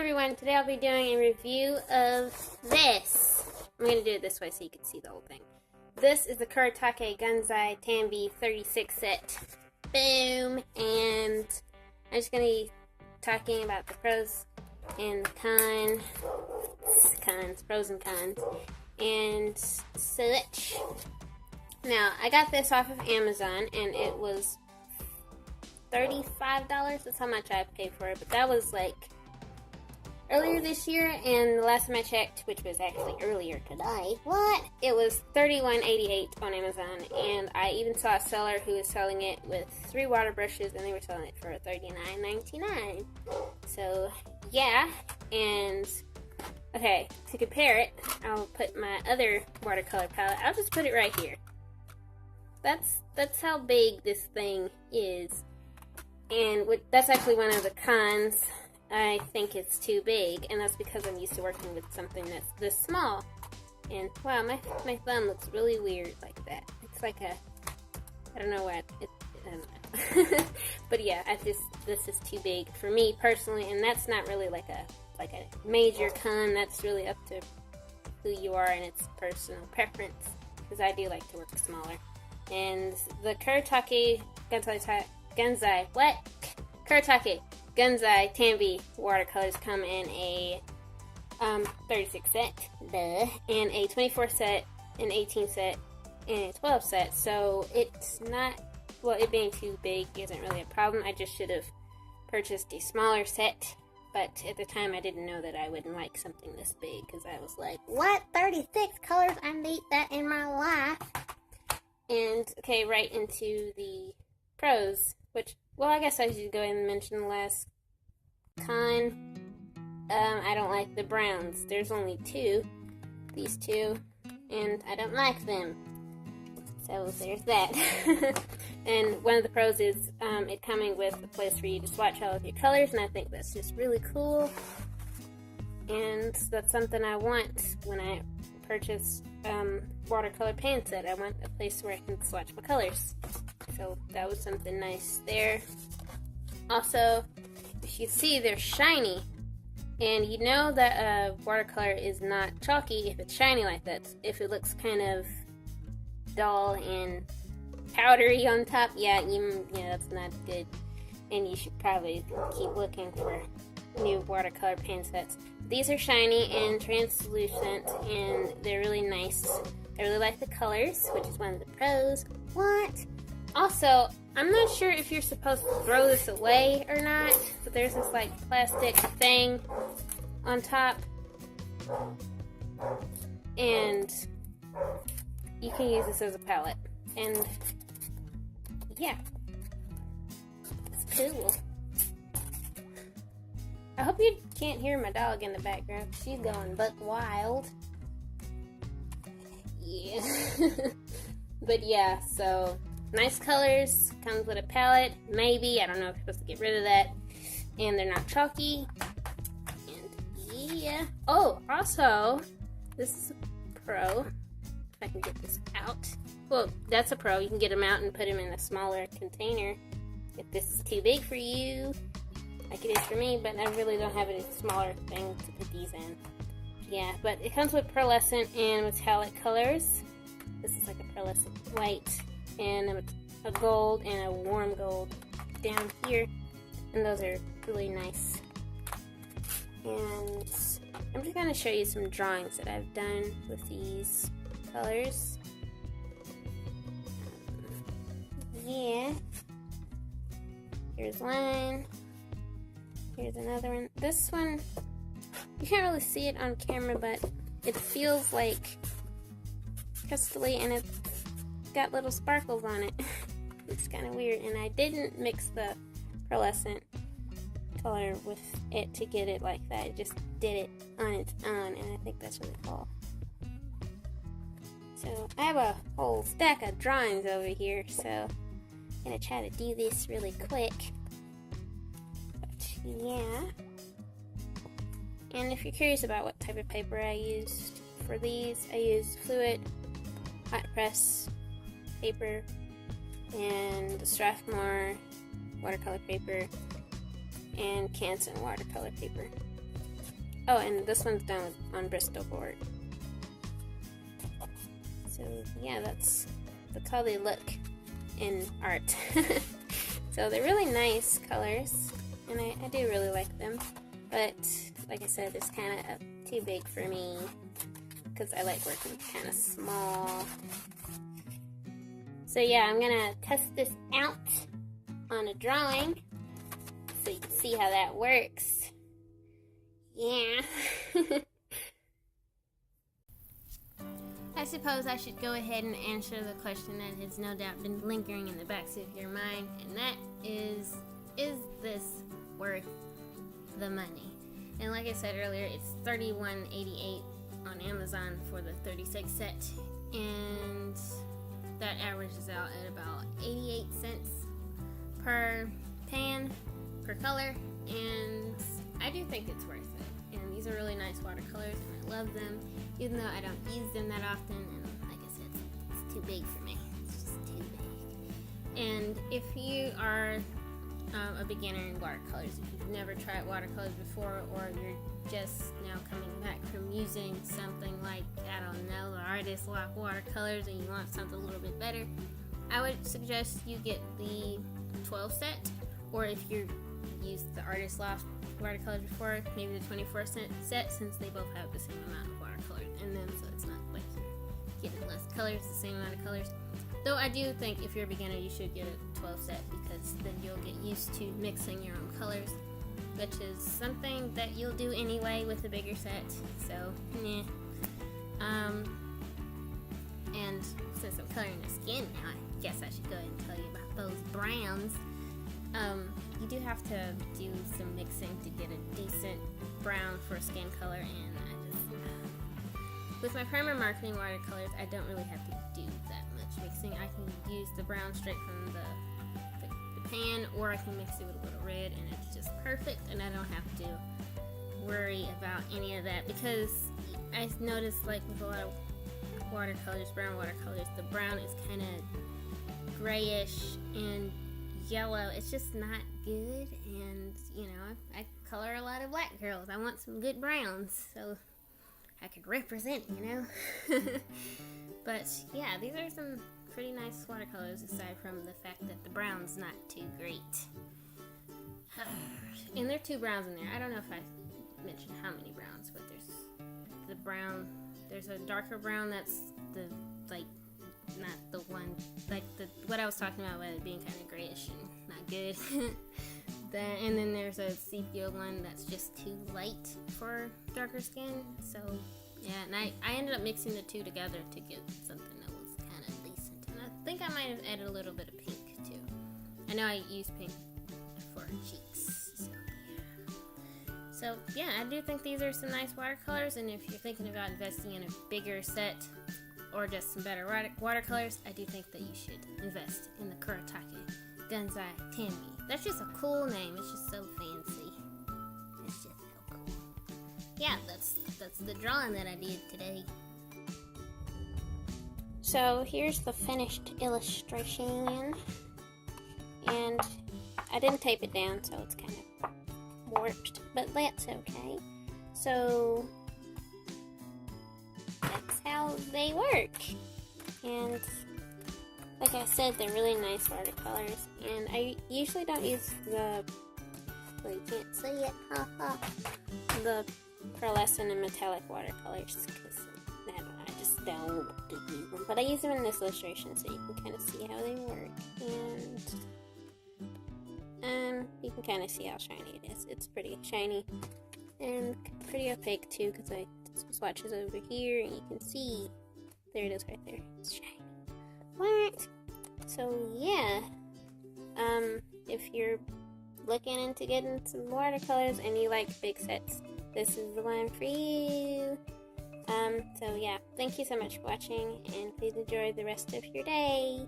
everyone, today I'll be doing a review of this. I'm going to do it this way so you can see the whole thing. This is the Kuretake Gansai Tambi 36 set. Boom! And I'm just going to be talking about the pros and the pros and cons, and such. Now, I got this off of Amazon, and it was $35. That's how much I paid for it, but that was like earlier this year, and the last time I checked, which was actually earlier today, it was $31.88 on Amazon, and I even saw a seller who was selling it with 3 water brushes, and they were selling it for $39.99. So, yeah, and okay, to compare it, I'll put my other watercolor palette. I'll just put it right here. That's how big this thing is, and that's actually one of the cons. I think it's too big, and that's because I'm used to working with something that's this small. And wow, my thumb looks really weird like that. It's like a, I don't know what I don't know. But yeah, this is too big for me personally, and that's not really like a major con. That's really up to who you are and its personal preference, because I do like to work smaller. And the Kuretake Gansai Gansai Tambi watercolors come in a 36 set, and a 24 set, an 18 set, and a 12 set. So it's not, well, it being too big isn't really a problem. I just should have purchased a smaller set, but at the time I didn't know that I wouldn't like something this big, because I was like, what, 36 colors? I need that in my life. And okay, right into the pros, which, well, I guess I should go ahead and mention the last con. I don't like the browns. There's only 2, these 2, and I don't like them. So there's that. And one of the pros is it coming with a place for you to swatch all of your colors, and I think that's just really cool. And that's something I want when I purchase watercolor paint set. I want a place where I can swatch my colors. So that was something nice there. Also, as you see, they're shiny. And you know that a watercolor is not chalky if it's shiny like that. If it looks kind of dull and powdery on top, yeah, that's not good. And you should probably keep looking for new watercolor paint sets. These are shiny and translucent, and they're really nice. I really like the colors, which is one of the pros. Also, I'm not sure if you're supposed to throw this away or not, but there's this like plastic thing on top, and you can use this as a palette. And yeah, it's cool. I hope you can't hear my dog in the background. She's going buck wild. Yeah. But yeah, so nice colors, comes with a palette, maybe, I don't know if you're supposed to get rid of that, and they're not chalky, and yeah. Oh, also, this is a pro, if I can get this out. Well, that's a pro, you can get them out and put them in a smaller container if this is too big for you, like it is for me, but I really don't have a smaller thing to put these in. Yeah, but it comes with pearlescent and metallic colors. This is like a pearlescent white, and a gold and a warm gold down here, and those are really nice. And I'm just going to show you some drawings that I've done with these colors. Yeah, here's one, here's another one. This one, you can't really see it on camera, but it feels like crystally, and it's got little sparkles on it. It's kind of weird, and I didn't mix the pearlescent color with it to get it like that. I just did it on its own, and I think that's really cool. So I have a whole stack of drawings over here, so I'm gonna try to do this really quick. But yeah. And if you're curious about what type of paper I used for these, I used fluid hot press paper and the Strathmore watercolor paper and Canson watercolor paper. Oh, and this one's done on Bristol board. So yeah, that's how they look in art. So they're really nice colors, and I do really like them. But like I said, it's kind of too big for me because I like working kind of small. So yeah, I'm gonna test this out on a drawing so you can see how that works. Yeah. I suppose I should go ahead and answer the question that has no doubt been lingering in the backseat of your mind, and that is this worth the money? And like I said earlier, it's $31.88 on Amazon for the 36 set, and that averages out at about 88 cents per pan, per color, and I do think it's worth it. And these are really nice watercolors, and I love them, even though I don't use them that often, and like I said, it's too big for me. It's just too big. And if you are a beginner in watercolors, if you've never tried watercolors before, or you're just now coming back from using something like, I don't know, the Artist Lock watercolors, and you want something a little bit better, I would suggest you get the 12 set, or if you've used the Artist Lock watercolors before, maybe the 24 set, since they both have the same amount of watercolors in them, so it's not like you're getting less colors, the same amount of colors. Though I do think if you're a beginner, you should get a 12 set, because then you'll get used to mixing your own colors, which is something that you'll do anyway with a bigger set. So, yeah. And since I'm coloring the skin now, I guess I should go ahead and tell you about those browns. You do have to do some mixing to get a decent brown for a skin color, and I just, with my primer marketing watercolors, I don't really have to do that much mixing. I can use the brown straight from the pan, or I can mix it with a little red, and it's just perfect, and I don't have to worry about any of that, because I noticed, like with a lot of watercolors, brown watercolors, the brown is kind of grayish and yellow. It's just not good, and you know, I color a lot of black girls. I want some good browns so I could represent, you know. But yeah, these are some pretty nice watercolors, aside from the fact that the brown's not too great. And there are 2 browns in there. I don't know if I mentioned how many browns, but there's the brown, there's a darker brown that's the, like, not the one, like the what I was talking about it being kind of grayish and not good. And then there's a sepia one that's just too light for darker skin. So yeah, and I ended up mixing the 2 together to get something that was kind of decent. And I think I might have added a little bit of pink too. I know I used pink for her cheeks. So yeah, I do think these are some nice watercolors, and if you're thinking about investing in a bigger set or just some better watercolors, I do think that you should invest in the Kuretake Gansai Tambi. That's just a cool name. It's just so fancy. It's just so cool. Yeah, that's the drawing that I did today. So here's the finished illustration, and I didn't tape it down, so it's kind of warped, but that's okay. So that's how they work, and like I said, they're really nice watercolors, and I usually don't use the, well, you can't see it, the pearlescent and metallic watercolors, because I just don't want to use them, but I use them in this illustration so you can kind of see how they work, and you can kind of see how shiny it is. It's pretty shiny, and pretty opaque too, because I swatches over here, and you can see, there it is right there, it's shiny. What? So yeah, if you're looking into getting some watercolors and you like big sets, this is the one for you. So yeah, thank you so much for watching, and please enjoy the rest of your day.